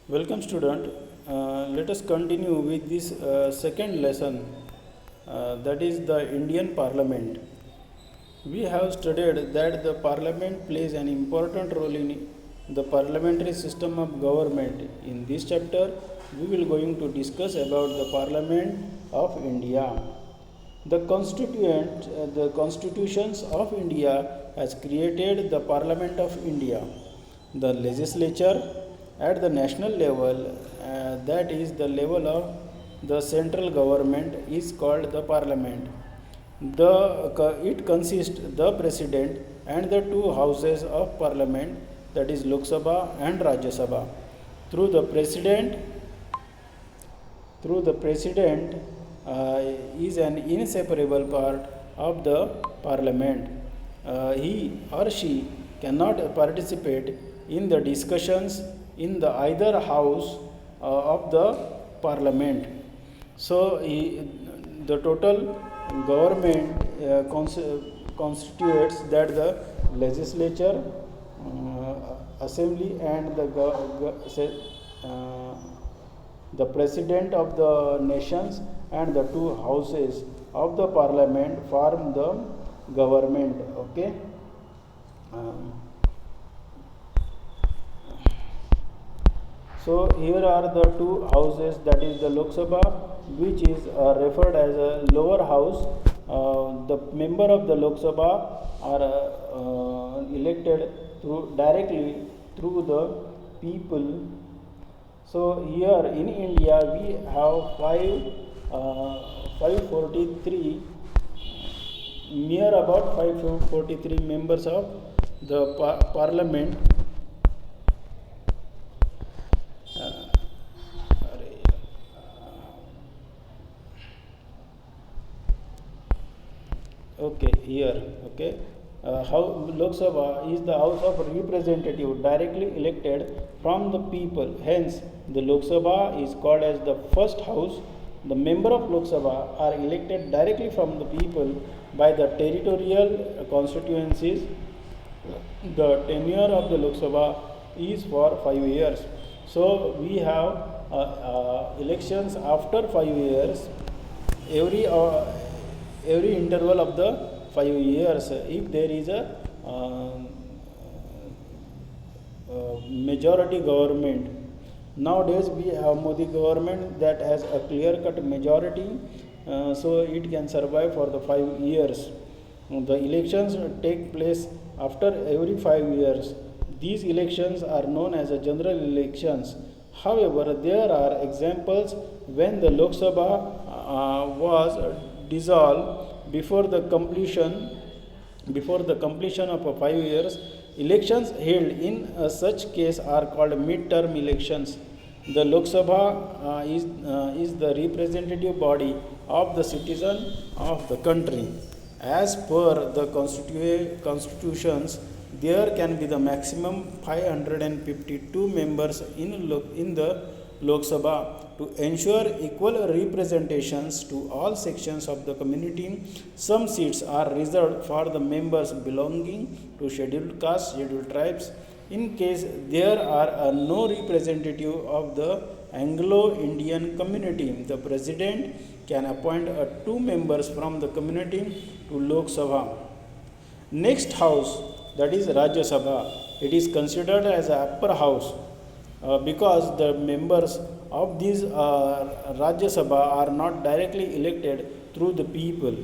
Welcome student. Let us continue with this second lesson, that is the Indian Parliament. We have studied that the Parliament plays an important role in the parliamentary system of government. In this chapter, we will going to discuss about the Parliament of India. The constitutions of India has created the Parliament of India. The legislature at the national level, that is the level of the central government, is called the Parliament. It consists the president and the two houses of parliament, that is Lok Sabha and Rajya Sabha. Through the president, through the president is an inseparable part of the parliament. He or she cannot participate in the discussions in the either house of the parliament. So the total government constitutes that the legislature, assembly, and the president of the nations and the two houses of the parliament form the government. Okay. Um, So here are the two houses, that is the Lok Sabha, which is referred as a lower house. The member of the Lok Sabha are elected directly through the people. So here in India we have 543, near about 543 members of the parliament. Okay, here, okay. How Lok Sabha is the House of Representative directly elected from the people. Hence, the Lok Sabha is called as the first house. The member of Lok Sabha are elected directly from the people by the territorial constituencies. The tenure of the Lok Sabha is for 5 years. So we have elections after 5 years, every every interval of the 5 years. If there is a majority government, nowadays we have Modi government that has a clear cut majority, so it can survive for the 5 years. The elections take place after every 5 years. These elections are known as a general elections. However, there are examples when the Lok Sabha was dissolved before the completion of 5 years. Elections held in such case are called mid-term elections. The Lok Sabha is the representative body of the citizen of the country. As per the constitutions, there can be the maximum 552 members in the Lok Sabha. To ensure equal representations to all sections of the community, some seats are reserved for the members belonging to scheduled castes, scheduled tribes. In case there are no representative of the Anglo-Indian community, the president can appoint two members from the community to Lok Sabha. Next house, that is Rajya Sabha. It is considered as a upper house because the members of this Rajya Sabha are not directly elected through the people.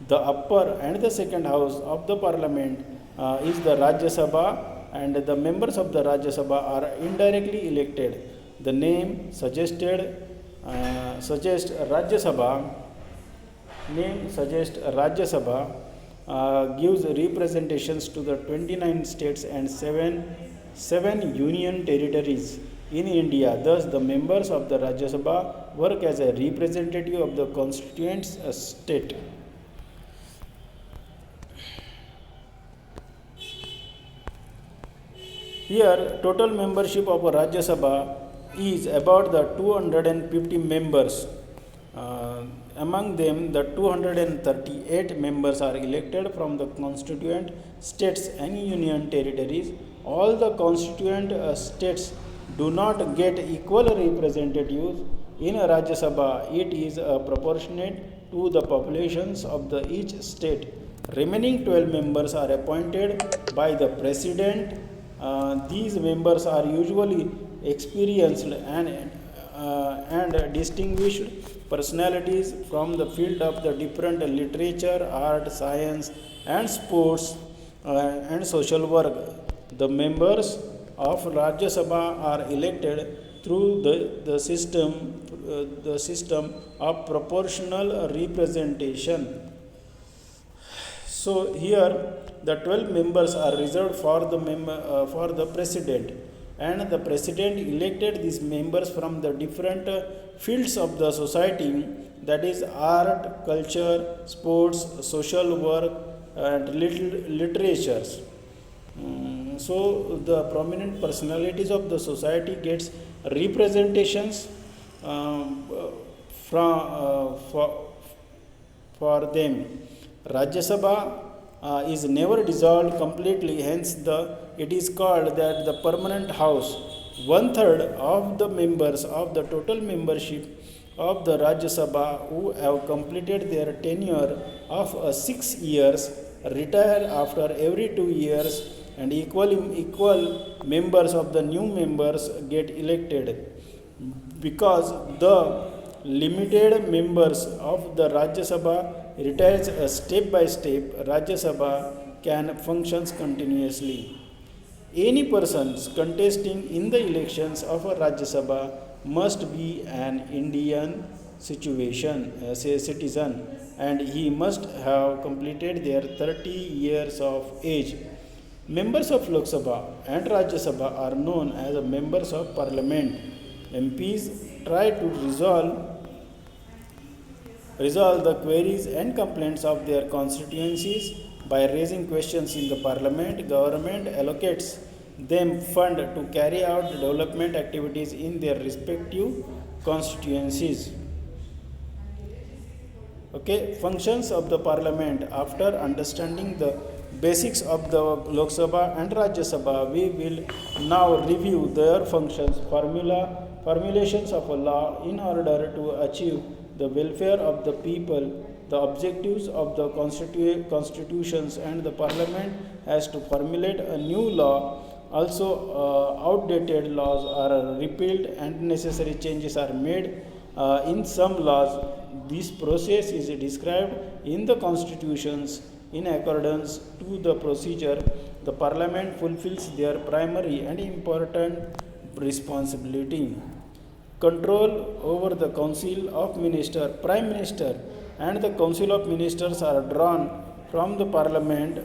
The upper and the second house of the parliament is the Rajya Sabha, and the members of the Rajya Sabha are indirectly elected. The name suggests Rajya Sabha. Gives representations to the 29 states and seven union territories in India. Thus, the members of the Rajya Sabha work as a representative of the constituent state. Here, total membership of a Rajya Sabha is about the 250 members. Among them, the 238 members are elected from the constituent states and union territories. All the constituent states do not get equal representatives in Rajya Sabha. It is proportionate to the populations of the each state. Remaining 12 members are appointed by the president. These members are usually experienced and distinguished personalities from the field of the different literature, art, science, and sports and social work. The members of Rajya Sabha are elected through the system of proportional representation. So here the 12 members are reserved for the president, and the president elected these members from the different fields of the society, that is art, culture, sports, social work, and literatures. So the prominent personalities of the society gets representations for them. Rajya Sabha is never dissolved completely, hence it is called that the permanent house. 1/3 of the members of the total membership of the Rajya Sabha who have completed their tenure of 6 years retire after every 2 years, and equal members of the new members get elected. Because the limited members of the Rajya Sabha retires step by step, Rajya Sabha can function continuously. Any persons contesting in the elections of a Rajya Sabha must be an Indian citizen, and he must have completed their 30 years of age. Members of Lok Sabha and Rajya Sabha are known as members of parliament. MPs try to resolve the queries and complaints of their constituencies by raising questions in the parliament. Government allocates them fund to carry out development activities in their respective constituencies. Okay, functions of the parliament. After understanding the basics of the Lok Sabha and Rajya Sabha, we will now review their functions, formulations of a law in order to achieve the welfare of the people, the objectives of the constitutions, and the parliament has to formulate a new law. Also, outdated laws are repealed and necessary changes are made in some laws. This process is described in the constitutions. In accordance to the procedure, the parliament fulfills their primary and important responsibility. Control over the council of ministers. Prime minister and the council of ministers are drawn from the parliament.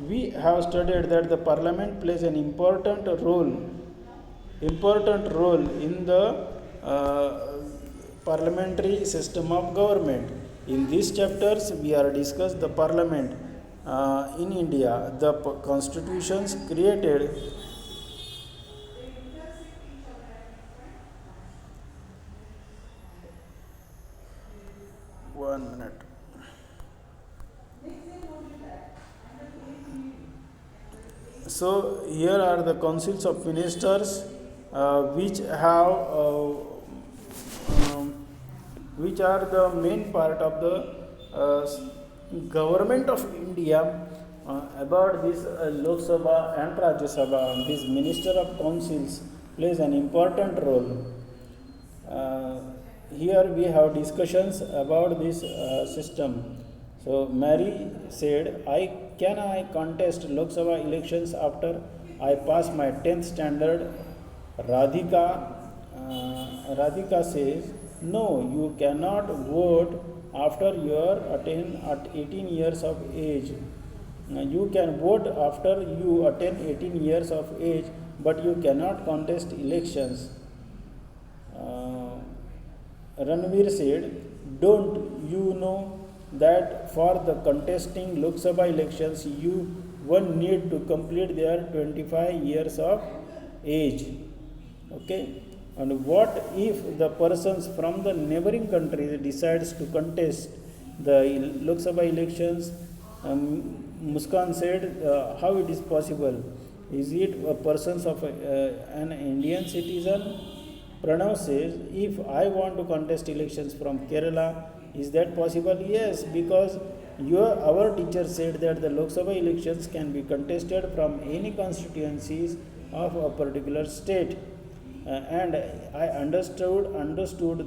We have studied that the parliament plays an important role in the parliamentary system of government. In these chapters, we are discussed the parliament in India, the constitutions created. One minute. So here are the councils of ministers which are the main part of the government of India. About this Lok Sabha and Rajya Sabha, this minister of councils plays an important role. Here we have discussions about this system. So Mary said, Can I contest Lok Sabha elections after I pass my 10th standard? Radhika says, no, you cannot vote after you attain at 18 years of age. You can vote after you attain 18 years of age, but you cannot contest elections. Ranveer said, don't you know that for the contesting Lok Sabha elections, one need to complete their 25 years of age. Okay. And what if the persons from the neighboring countries decides to contest the Lok Sabha elections? Muskan said, how it is possible? Is it a person of an Indian citizen? Pranav says, if I want to contest elections from Kerala, is that possible? Yes, because our teacher said that the Lok Sabha elections can be contested from any constituencies of a particular state. And I understood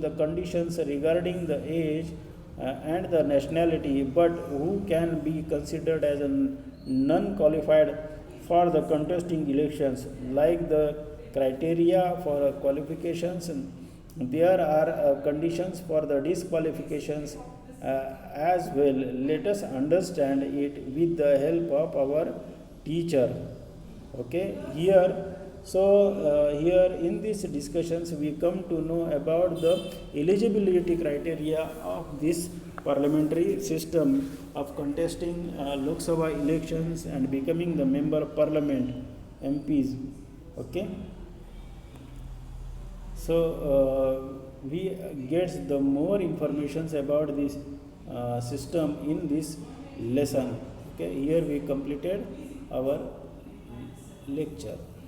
the conditions regarding the age and the nationality, but who can be considered as a non-qualified for the contesting elections, like the criteria for qualifications. There are conditions for the disqualifications as well. Let us understand it with the help of our teacher. Okay, here in these discussions we come to know about the eligibility criteria of this parliamentary system of contesting Lok Sabha elections and becoming the member of parliament, MPs. Okay, so we get the more informations about this system in this lesson. Okay, here we completed our lecture.